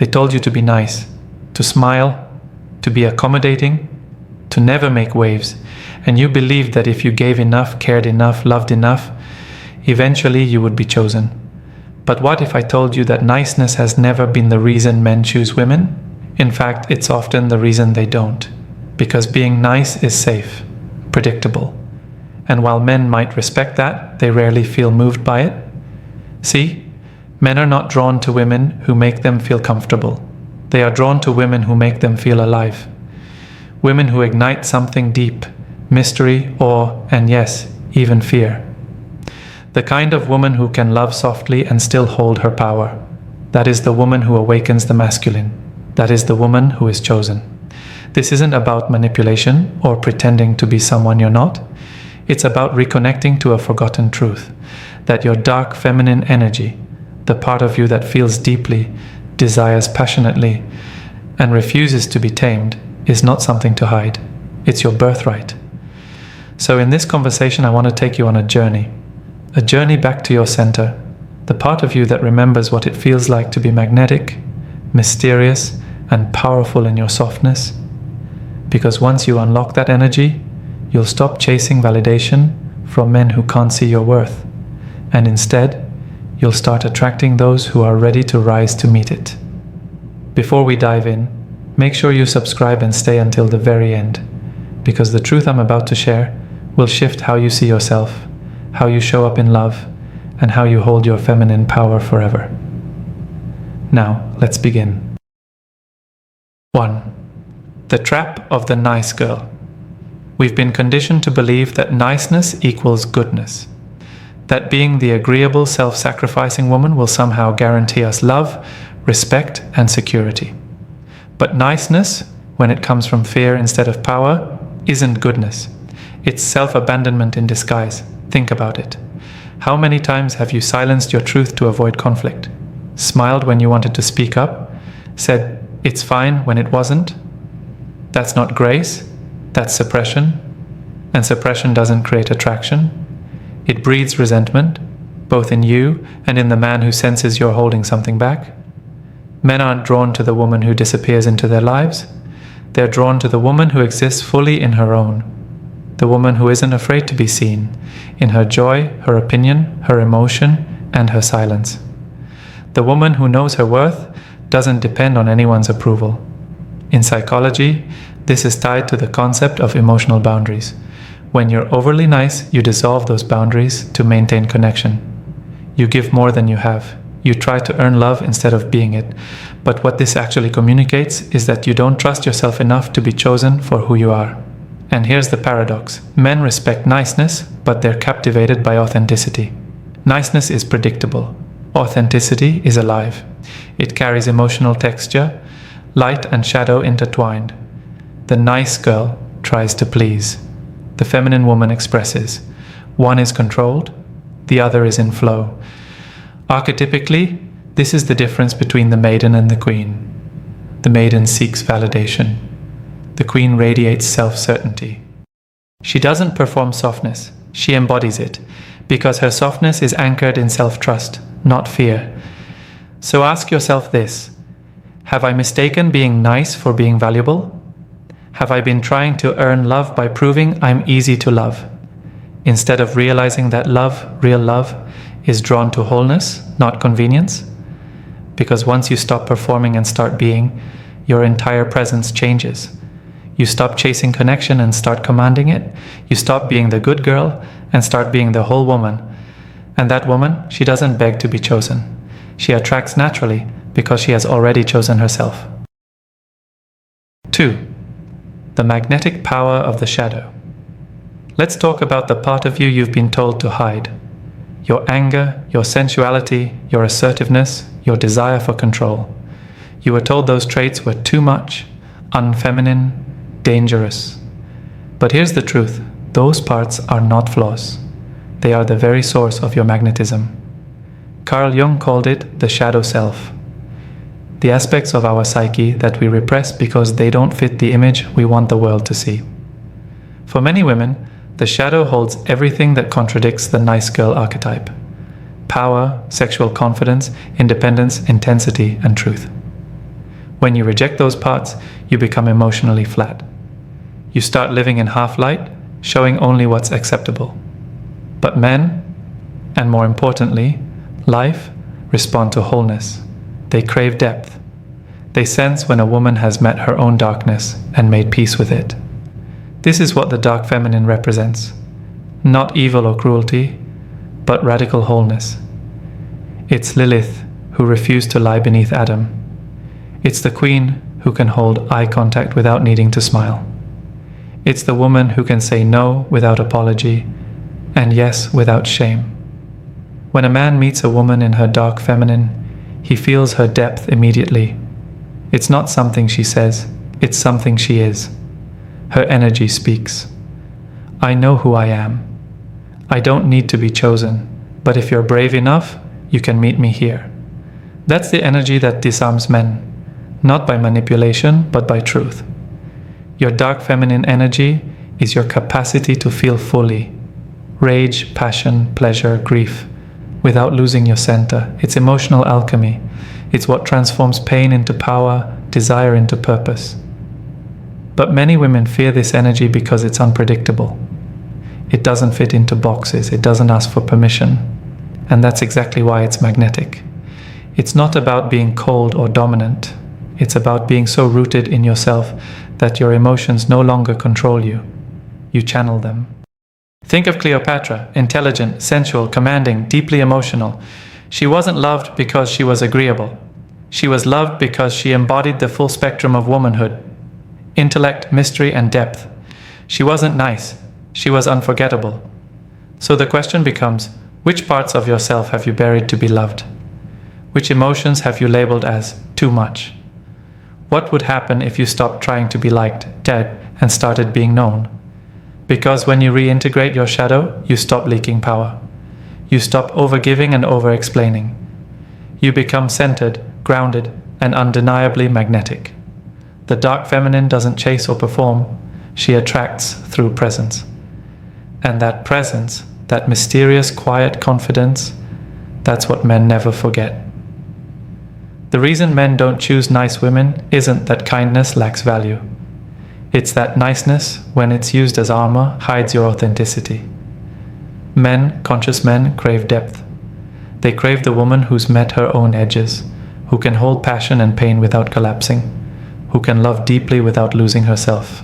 They told you to be nice, to smile, to be accommodating, to never make waves, and you believed that if you gave enough, cared enough, loved enough, eventually you would be chosen. But what if I told you that niceness has never been the reason men choose women? In fact, it's often the reason they don't. Because being nice is safe, predictable. And while men might respect that, they rarely feel moved by it. See, men are not drawn to women who make them feel comfortable. They are drawn to women who make them feel alive. Women who ignite something deep, mystery, awe, and yes, even fear. The kind of woman who can love softly and still hold her power. That is the woman who awakens the masculine. That is the woman who is chosen. This isn't about manipulation or pretending to be someone you're not. It's about reconnecting to a forgotten truth, that your dark feminine energy, the part of you that feels deeply, desires passionately, and refuses to be tamed, is not something to hide. It's your birthright. So in this conversation, I want to take you on a journey back to your center, the part of you that remembers what it feels like to be magnetic, mysterious, and powerful in your softness. Because once you unlock that energy, you'll stop chasing validation from men who can't see your worth, and instead, you'll start attracting those who are ready to rise to meet it. Before we dive in, make sure you subscribe and stay until the very end, because the truth I'm about to share will shift how you see yourself, how you show up in love, and how you hold your feminine power forever. Now, let's begin. 1. The trap of the nice girl. We've been conditioned to believe that niceness equals goodness, that being the agreeable, self-sacrificing woman will somehow guarantee us love, respect, and security. But niceness, when it comes from fear instead of power, isn't goodness. It's self-abandonment in disguise. Think about it. How many times have you silenced your truth to avoid conflict? Smiled when you wanted to speak up? Said, "It's fine," when it wasn't? That's not grace, that's suppression. And suppression doesn't create attraction. It breeds resentment, both in you and in the man who senses you're holding something back. Men aren't drawn to the woman who disappears into their lives. They're drawn to the woman who exists fully in her own. The woman who isn't afraid to be seen, in her joy, her opinion, her emotion, and her silence. The woman who knows her worth doesn't depend on anyone's approval. In psychology, this is tied to the concept of emotional boundaries. When you're overly nice, you dissolve those boundaries to maintain connection. You give more than you have. You try to earn love instead of being it. But what this actually communicates is that you don't trust yourself enough to be chosen for who you are. And here's the paradox. Men respect niceness, but they're captivated by authenticity. Niceness is predictable. Authenticity is alive. It carries emotional texture, light and shadow intertwined. The nice girl tries to please. The feminine woman expresses. One is controlled, the other is in flow. Archetypically, this is the difference between the maiden and the queen. The maiden seeks validation. The queen radiates self-certainty. She doesn't perform softness, she embodies it, because her softness is anchored in self-trust, not fear. So ask yourself this: have I mistaken being nice for being valuable? Have I been trying to earn love by proving I'm easy to love, instead of realizing that love, real love, is drawn to wholeness, not convenience? Because once you stop performing and start being, your entire presence changes. You stop chasing connection and start commanding it. You stop being the good girl and start being the whole woman. And that woman, she doesn't beg to be chosen. She attracts naturally because she has already chosen herself. 2. The magnetic power of the shadow. Let's talk about the part of you you've been told to hide. Your anger, your sensuality, your assertiveness, your desire for control. You were told those traits were too much, unfeminine, dangerous. But here's the truth. Those parts are not flaws. They are the very source of your magnetism. Carl Jung called it the shadow self. The aspects of our psyche that we repress because they don't fit the image we want the world to see. For many women, the shadow holds everything that contradicts the nice girl archetype. Power, sexual confidence, independence, intensity, and truth. When you reject those parts, you become emotionally flat. You start living in half light, showing only what's acceptable. But men, and more importantly, life, respond to wholeness. They crave depth. They sense when a woman has met her own darkness and made peace with it. This is what the dark feminine represents. Not evil or cruelty, but radical wholeness. It's Lilith, who refused to lie beneath Adam. It's the queen who can hold eye contact without needing to smile. It's the woman who can say no without apology and yes without shame. When a man meets a woman in her dark feminine, he feels her depth immediately. It's not something she says, it's something she is. Her energy speaks. I know who I am. I don't need to be chosen, but if you're brave enough, you can meet me here. That's the energy that disarms men, not by manipulation, but by truth. Your dark feminine energy is your capacity to feel fully. Rage, passion, pleasure, grief, without losing your center. It's emotional alchemy. It's what transforms pain into power, desire into purpose. But many women fear this energy because it's unpredictable. It doesn't fit into boxes. It doesn't ask for permission. And that's exactly why it's magnetic. It's not about being cold or dominant. It's about being so rooted in yourself that your emotions no longer control you. You channel them. Think of Cleopatra, intelligent, sensual, commanding, deeply emotional. She wasn't loved because she was agreeable. She was loved because she embodied the full spectrum of womanhood: intellect, mystery, and depth. She wasn't nice. She was unforgettable. So the question becomes, which parts of yourself have you buried to be loved? Which emotions have you labeled as too much? What would happen if you stopped trying to be liked, dead, and started being known? Because when you reintegrate your shadow, you stop leaking power. You stop overgiving and over-explaining. You become centered, grounded, and undeniably magnetic. The dark feminine doesn't chase or perform. She attracts through presence. And that presence, that mysterious, quiet confidence, that's what men never forget. The reason men don't choose nice women isn't that kindness lacks value. It's that niceness, when it's used as armor, hides your authenticity. Men, conscious men, crave depth. They crave the woman who's met her own edges, who can hold passion and pain without collapsing, who can love deeply without losing herself.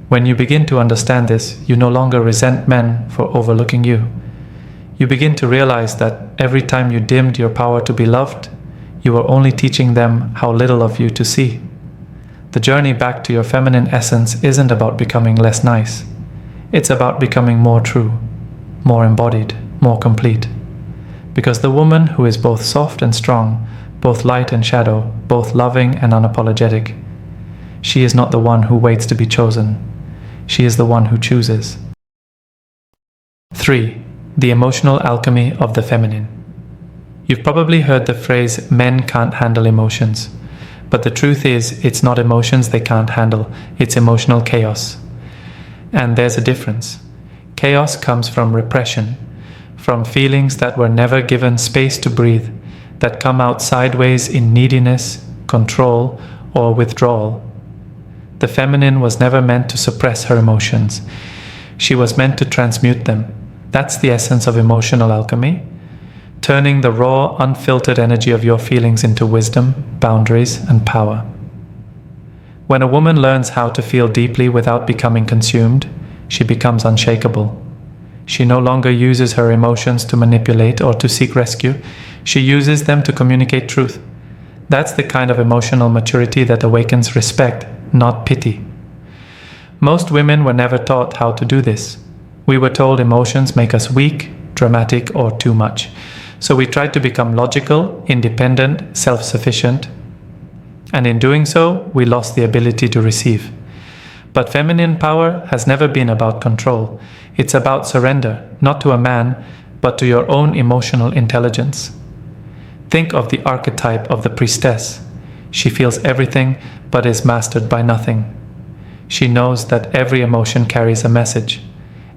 When you begin to understand this, you no longer resent men for overlooking you. You begin to realize that every time you dimmed your power to be loved, you were only teaching them how little of you to see. The journey back to your feminine essence isn't about becoming less nice. It's about becoming more true, more embodied, more complete. Because the woman who is both soft and strong, both light and shadow, both loving and unapologetic, she is not the one who waits to be chosen. She is the one who chooses. 3. The emotional alchemy of the feminine. You've probably heard the phrase, men can't handle emotions. But the truth is, it's not emotions they can't handle, it's emotional chaos. And there's a difference. Chaos comes from repression, from feelings that were never given space to breathe, that come out sideways in neediness, control, or withdrawal. The feminine was never meant to suppress her emotions. She was meant to transmute them. That's the essence of emotional alchemy. Turning the raw, unfiltered energy of your feelings into wisdom, boundaries, and power. When a woman learns how to feel deeply without becoming consumed, she becomes unshakable. She no longer uses her emotions to manipulate or to seek rescue. She uses them to communicate truth. That's the kind of emotional maturity that awakens respect, not pity. Most women were never taught how to do this. We were told emotions make us weak, dramatic, or too much. So we tried to become logical, independent, self-sufficient. And in doing so, we lost the ability to receive. But feminine power has never been about control. It's about surrender, not to a man, but to your own emotional intelligence. Think of the archetype of the priestess. She feels everything, but is mastered by nothing. She knows that every emotion carries a message.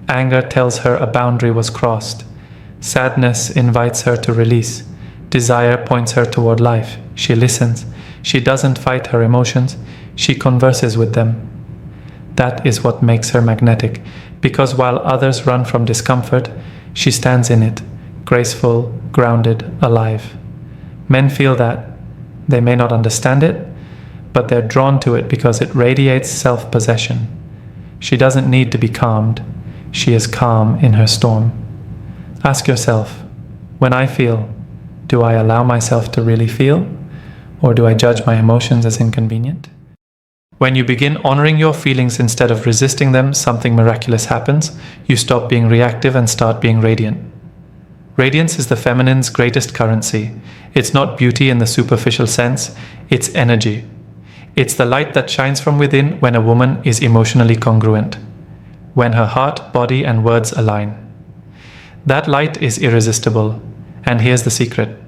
Anger tells her a boundary was crossed. Sadness invites her to release. Desire points her toward life. She listens. She doesn't fight her emotions. She converses with them. That is what makes her magnetic, because while others run from discomfort, she stands in it, graceful, grounded, alive. Men feel that. They may not understand it, but they're drawn to it because it radiates self-possession. She doesn't need to be calmed. She is calm in her storm. Ask yourself, when I feel, do I allow myself to really feel, or do I judge my emotions as inconvenient? When you begin honoring your feelings instead of resisting them, something miraculous happens. You stop being reactive and start being radiant. Radiance is the feminine's greatest currency. It's not beauty in the superficial sense, it's energy. It's the light that shines from within when a woman is emotionally congruent, when her heart, body, and words align. That light is irresistible, and here's the secret.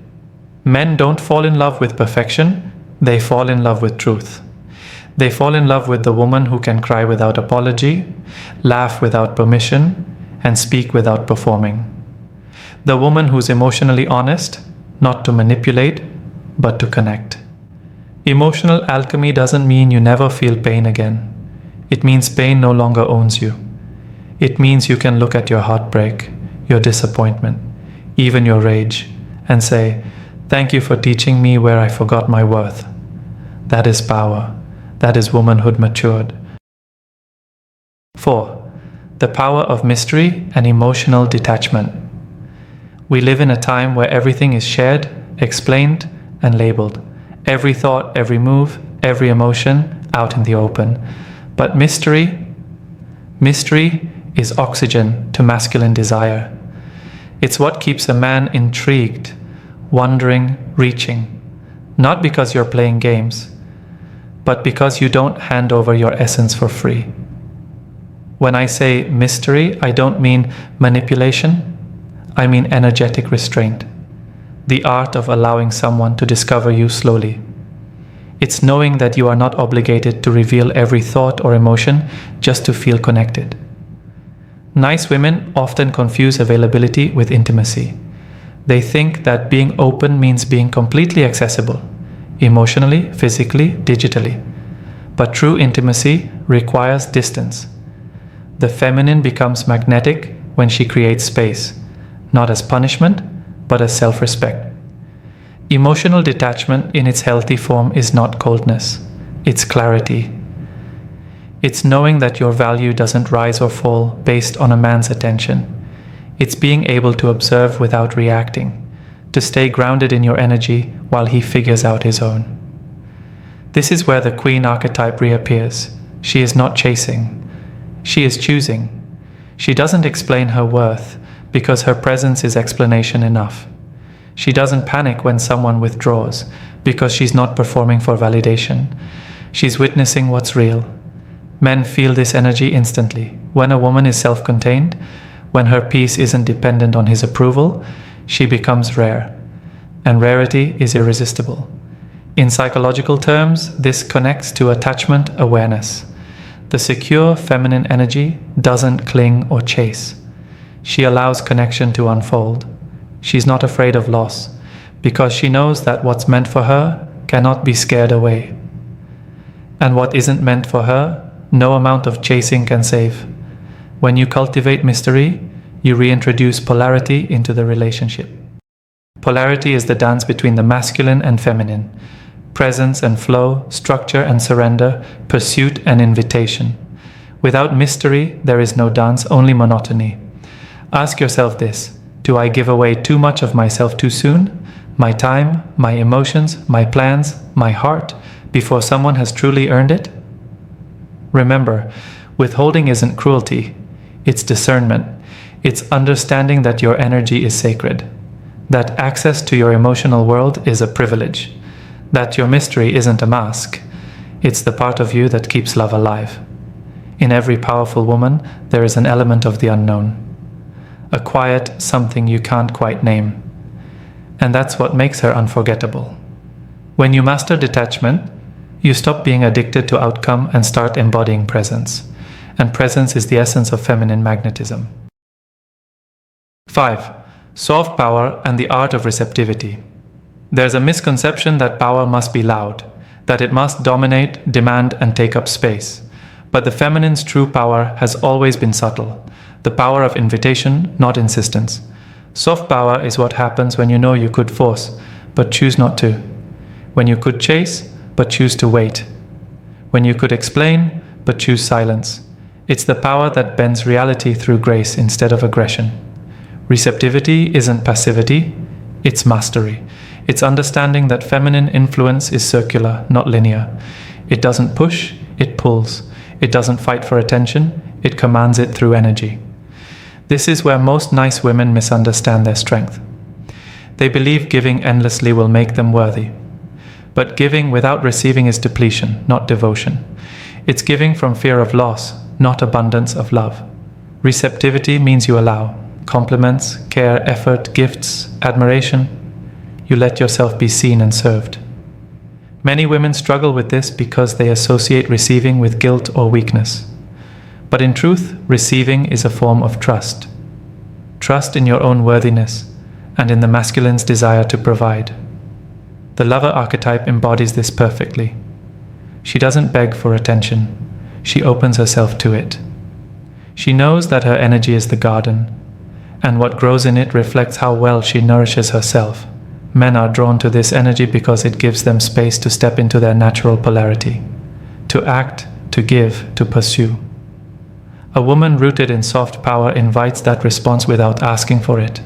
Men don't fall in love with perfection, they fall in love with truth. They fall in love with the woman who can cry without apology, laugh without permission, and speak without performing. The woman who's emotionally honest, not to manipulate, but to connect. Emotional alchemy doesn't mean you never feel pain again. It means pain no longer owns you. It means you can look at your heartbreak, your disappointment, even your rage, and say, "Thank you for teaching me where I forgot my worth." That is power. That is womanhood matured. 4. The power of mystery and emotional detachment. We live in a time where everything is shared, explained, and labeled. Every thought, every move, every emotion out in the open. But mystery is oxygen to masculine desire. It's what keeps a man intrigued, wondering, reaching. Not because you're playing games, but because you don't hand over your essence for free. When I say mystery, I don't mean manipulation, I mean energetic restraint. The art of allowing someone to discover you slowly. It's knowing that you are not obligated to reveal every thought or emotion just to feel connected. Nice women often confuse availability with intimacy. They think that being open means being completely accessible, emotionally, physically, digitally. But true intimacy requires distance. The feminine becomes magnetic when she creates space, not as punishment, but as self-respect. Emotional detachment in its healthy form is not coldness, it's clarity. It's knowing that your value doesn't rise or fall based on a man's attention. It's being able to observe without reacting, to stay grounded in your energy while he figures out his own. This is where the queen archetype reappears. She is not chasing. She is choosing. She doesn't explain her worth because her presence is explanation enough. She doesn't panic when someone withdraws because she's not performing for validation. She's witnessing what's real. Men feel this energy instantly. When a woman is self-contained, when her peace isn't dependent on his approval, she becomes rare. And rarity is irresistible. In psychological terms, this connects to attachment awareness. The secure feminine energy doesn't cling or chase. She allows connection to unfold. She's not afraid of loss because she knows that what's meant for her cannot be scared away. And what isn't meant for her, no amount of chasing can save. When you cultivate mystery, you reintroduce polarity into the relationship. Polarity is the dance between the masculine and feminine. Presence and flow, structure and surrender, pursuit and invitation. Without mystery, there is no dance, only monotony. Ask yourself this: do I give away too much of myself too soon? My time, my emotions, my plans, my heart, before someone has truly earned it? Remember, withholding isn't cruelty, it's discernment. It's understanding that your energy is sacred, that access to your emotional world is a privilege, that your mystery isn't a mask, it's the part of you that keeps love alive. In every powerful woman, there is an element of the unknown, a quiet something you can't quite name. And that's what makes her unforgettable. When you master detachment, you stop being addicted to outcome and start embodying presence. And presence is the essence of feminine magnetism. 5. Soft power and the art of receptivity. There's a misconception that power must be loud, that it must dominate, demand, and take up space. But the feminine's true power has always been subtle, the power of invitation, not insistence. Soft power is what happens when you know you could force, but choose not to. When you could chase, but choose to wait. When you could explain, but choose silence. It's the power that bends reality through grace instead of aggression. Receptivity isn't passivity, it's mastery. It's understanding that feminine influence is circular, not linear. It doesn't push, it pulls. It doesn't fight for attention, it commands it through energy. This is where most nice women misunderstand their strength. They believe giving endlessly will make them worthy. But giving without receiving is depletion, not devotion. It's giving from fear of loss, not abundance of love. Receptivity means you allow compliments, care, effort, gifts, admiration. You let yourself be seen and served. Many women struggle with this because they associate receiving with guilt or weakness. But in truth, receiving is a form of trust. Trust in your own worthiness and in the masculine's desire to provide. The lover archetype embodies this perfectly. She doesn't beg for attention. She opens herself to it. She knows that her energy is the garden, and what grows in it reflects how well she nourishes herself. Men are drawn to this energy because it gives them space to step into their natural polarity, to act, to give, to pursue. A woman rooted in soft power invites that response without asking for it.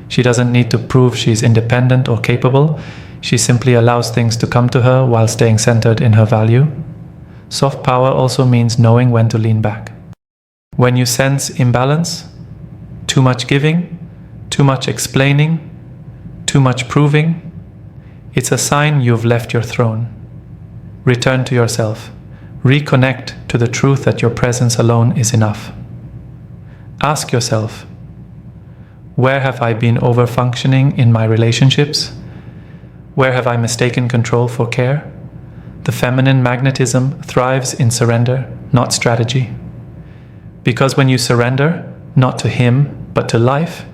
She doesn't need to prove she's independent or capable. She simply allows things to come to her while staying centered in her value. Soft power also means knowing when to lean back. When you sense imbalance, too much giving, too much explaining, too much proving, it's a sign you've left your throne. Return to yourself. Reconnect to the truth that your presence alone is enough. Ask yourself, where have I been over-functioning in my relationships? Where have I mistaken control for care? The feminine magnetism thrives in surrender, not strategy. Because when you surrender, not to him, but to life,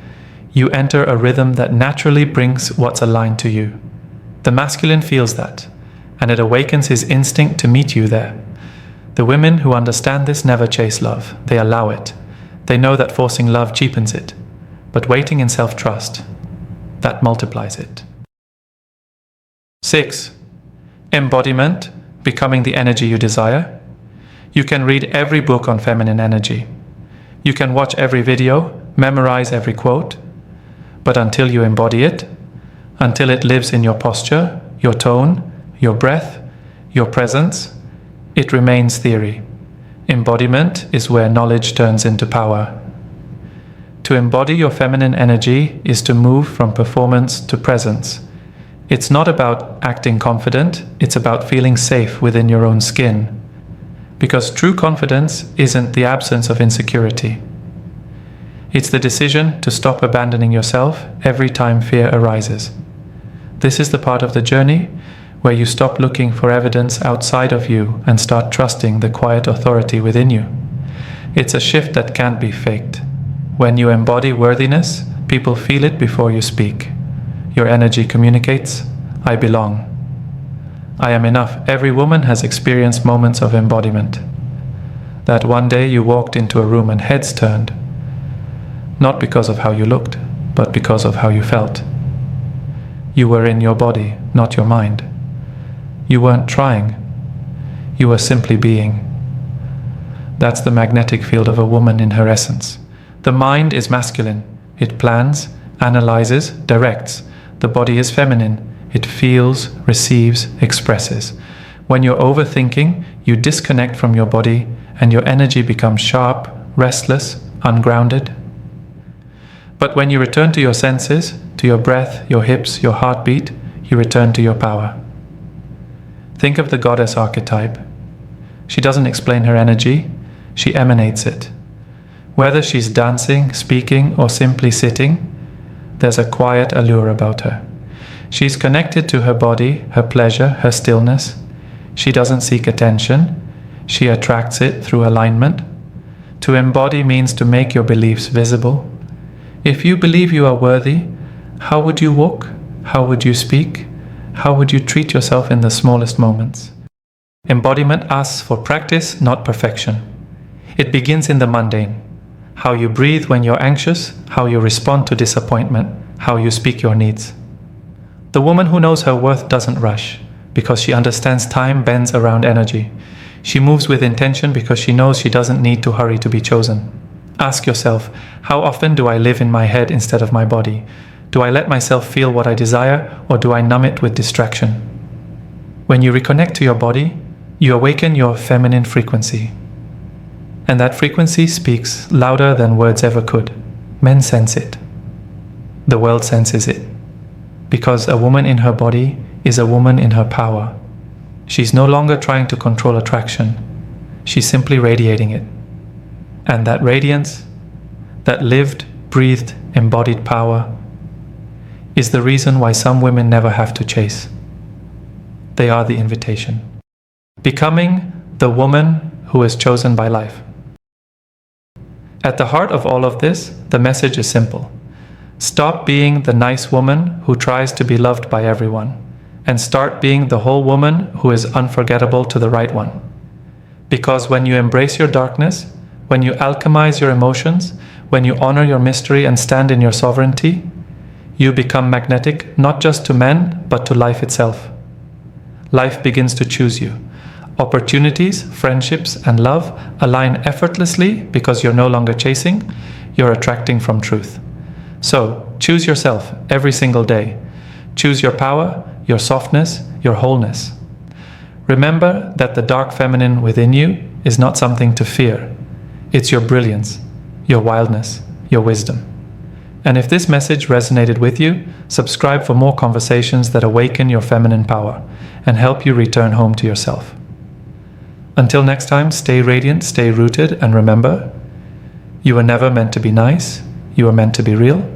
you enter a rhythm that naturally brings what's aligned to you. The masculine feels that, and it awakens his instinct to meet you there. The women who understand this never chase love, they allow it. They know that forcing love cheapens it, but waiting in self-trust, that multiplies it. 6. Embodiment, becoming the energy you desire. You can read every book on feminine energy. You can watch every video, memorize every quote, but until you embody it, until it lives in your posture, your tone, your breath, your presence, it remains theory. Embodiment is where knowledge turns into power. To embody your feminine energy is to move from performance to presence. It's not about acting confident, it's about feeling safe within your own skin. Because true confidence isn't the absence of insecurity. It's the decision to stop abandoning yourself every time fear arises. This is the part of the journey where you stop looking for evidence outside of you and start trusting the quiet authority within you. It's a shift that can't be faked. When you embody worthiness, people feel it before you speak. Your energy communicates, I belong. I am enough. Every woman has experienced moments of embodiment. That one day you walked into a room and heads turned. Not because of how you looked, but because of how you felt. You were in your body, not your mind. You weren't trying. You were simply being. That's the magnetic field of a woman in her essence. The mind is masculine. It plans, analyzes, directs. The body is feminine. It feels, receives, expresses. When you're overthinking, you disconnect from your body and your energy becomes sharp, restless, ungrounded. But when you return to your senses, to your breath, your hips, your heartbeat, you return to your power. Think of the goddess archetype. She doesn't explain her energy, she emanates it. Whether she's dancing, speaking, or simply sitting, there's a quiet allure about her. She's connected to her body, her pleasure, her stillness. She doesn't seek attention. She attracts it through alignment. To embody means to make your beliefs visible. If you believe you are worthy, how would you walk? How would you speak? how would you treat yourself in the smallest moments? Embodiment asks for practice, not perfection. It begins in the mundane. How you breathe when you're anxious, how you respond to disappointment, how you speak your needs. The woman who knows her worth doesn't rush, because she understands time bends around energy. She moves with intention because she knows she doesn't need to hurry to be chosen. Ask yourself, how often do I live in my head instead of my body? Do I let myself feel what I desire, or do I numb it with distraction? When you reconnect to your body, you awaken your feminine frequency. And that frequency speaks louder than words ever could. Men sense it. The world senses it. Because a woman in her body is a woman in her power. She's no longer trying to control attraction. She's simply radiating it. And that radiance, that lived, breathed, embodied power, is the reason why some women never have to chase. They are the invitation. Becoming the woman who is chosen by life. At the heart of all of this, the message is simple. Stop being the nice woman who tries to be loved by everyone, and start being the whole woman who is unforgettable to the right one. Because when you embrace your darkness, when you alchemize your emotions, when you honor your mystery and stand in your sovereignty, you become magnetic not just to men, but to life itself. Life begins to choose you. Opportunities, friendships, and love align effortlessly because you're no longer chasing, you're attracting from truth. So, choose yourself every single day. Choose your power, your softness, your wholeness. Remember that the dark feminine within you is not something to fear. It's your brilliance, your wildness, your wisdom. And if this message resonated with you, subscribe for more conversations that awaken your feminine power and help you return home to yourself. Until next time, stay radiant, stay rooted, and remember, you were never meant to be nice, you were meant to be real.